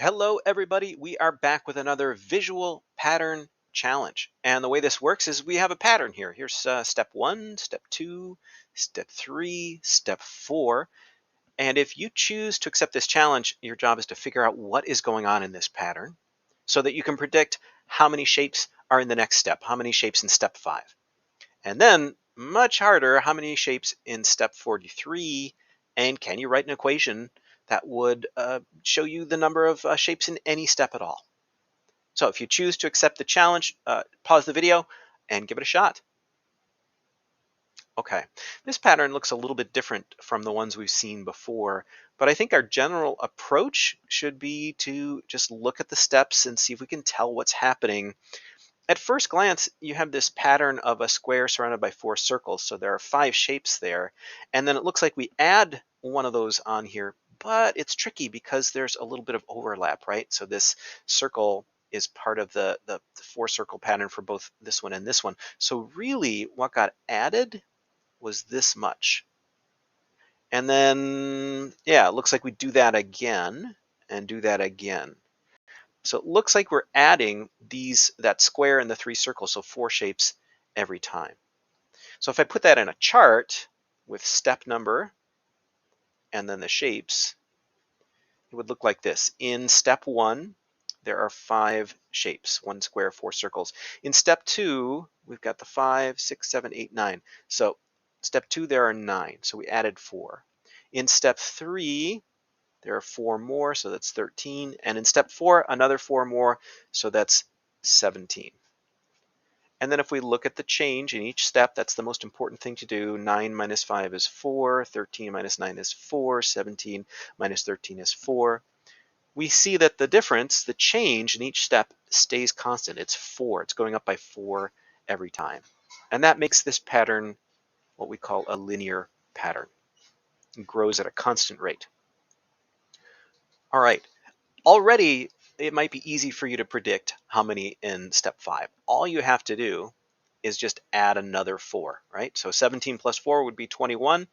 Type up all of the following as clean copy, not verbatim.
Hello, everybody. We are back with another visual pattern challenge. And the way this works is we have a pattern here. Here's step 1, step 2, step 3, step 4. And if you choose to accept this challenge, your job is to figure out what is going on in this pattern so that you can predict how many shapes are in the next step, how many shapes in step 5. And then, much harder, how many shapes in step 43, and can you write an equation that would show you the number of shapes in any step at all? So if you choose to accept the challenge, pause the video and give it a shot. Okay, this pattern looks a little bit different from the ones we've seen before, but I think our general approach should be to just look at the steps and see if we can tell what's happening. At first glance, you have this pattern of a square surrounded by 4 circles. So there are 5 shapes there. And then it looks like we add one of those on here, but it's tricky because there's a little bit of overlap, right? So this circle is part of the 4 circle pattern for both this one and this one. So really what got added was this much. And then, yeah, it looks like we do that again and do that again. So it looks like we're adding that square and the 3 circles, so 4 shapes every time. So if I put that in a chart with step number and then the shapes, it would look like this. In step 1, there are 5 shapes, 1 square, 4 circles. In step 2, we've got the 5, 6, 7, 8, 9. So step 2, there are 9, so we added 4. In step 3, there are 4 more, so that's 13. And in step 4, another 4 more, so that's 17. And then if we look at the change in each step, that's the most important thing to do. 9 minus 5 is 4, 13 minus 9 is 4, 17 minus 13 is 4. We see that the difference, the change in each step stays constant. It's 4. It's going up by 4 every time. And that makes this pattern what we call a linear pattern. It grows at a constant rate. All right. Already, it might be easy for you to predict how many in step 5. All you have to do is just add another 4, right? So 17 plus 4 would be 21,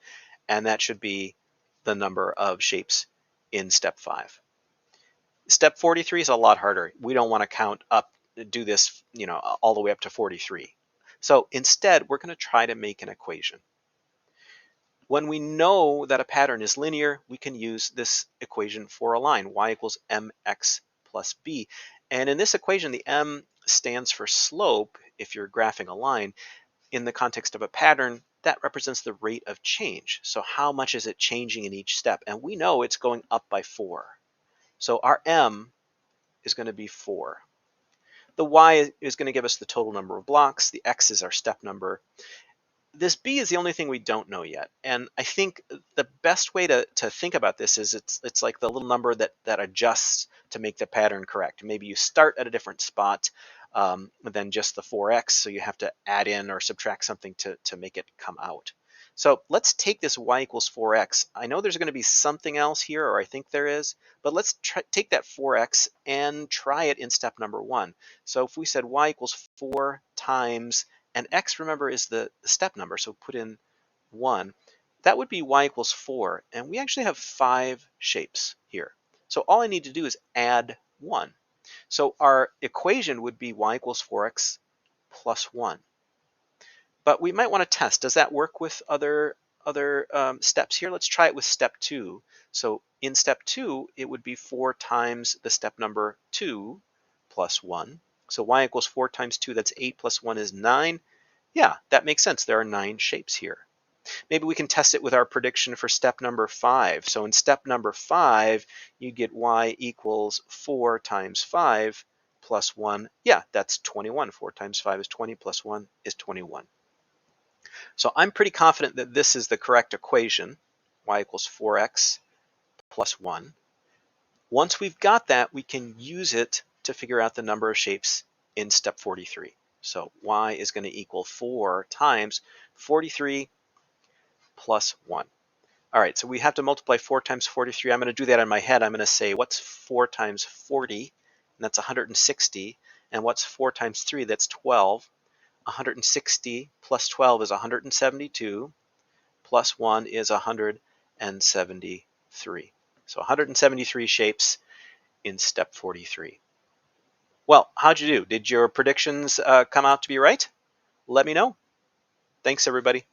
and that should be the number of shapes in step 5. Step 43 is a lot harder. We don't want to count up, do this, all the way up to 43. So instead, we're going to try to make an equation. When we know that a pattern is linear, we can use this equation for a line, y equals mx plus b. And in this equation, the m stands for slope if you're graphing a line. In the context of a pattern, that represents the rate of change. So how much is it changing in each step? And we know it's going up by 4. So our m is going to be 4. The y is going to give us the total number of blocks. The x is our step number. This b is the only thing we don't know yet. And I think the best way to think about this is it's like the little number that adjusts to make the pattern correct. Maybe you start at a different spot than just the 4x, so you have to add in or subtract something to make it come out. So let's take this y equals 4x. I know there's going to be something else here, or I think there is, but let's take that 4x and try it in step number 1. So if we said y equals 4 times, and x, remember, is the step number, so put in 1. That would be y equals 4, and we actually have 5 shapes here. So all I need to do is add 1. So our equation would be y equals 4x plus 1. But we might want to test, does that work with other steps here? Let's try it with step 2. So in step 2, it would be 4 times the step number 2 plus 1. So y equals 4 times 2, that's 8 plus 1 is 9. Yeah, that makes sense. There are 9 shapes here. Maybe we can test it with our prediction for step number 5. So in step number 5, you get y equals 4 times 5 plus 1. Yeah, that's 21. 4 times 5 is 20 plus 1 is 21. So I'm pretty confident that this is the correct equation, y equals 4x plus 1. Once we've got that, we can use it to figure out the number of shapes in step 43. So y is going to equal 4 times 43 plus 1. All right, so we have to multiply 4 times 43. I'm going to do that in my head. I'm going to say, what's 4 times 40? And that's 160. And what's 4 times 3? That's 12. 160 plus 12 is 172. Plus 1 is 173. So 173 shapes in step 43. Well, how'd you do? Did your predictions come out to be right? Let me know. Thanks, everybody.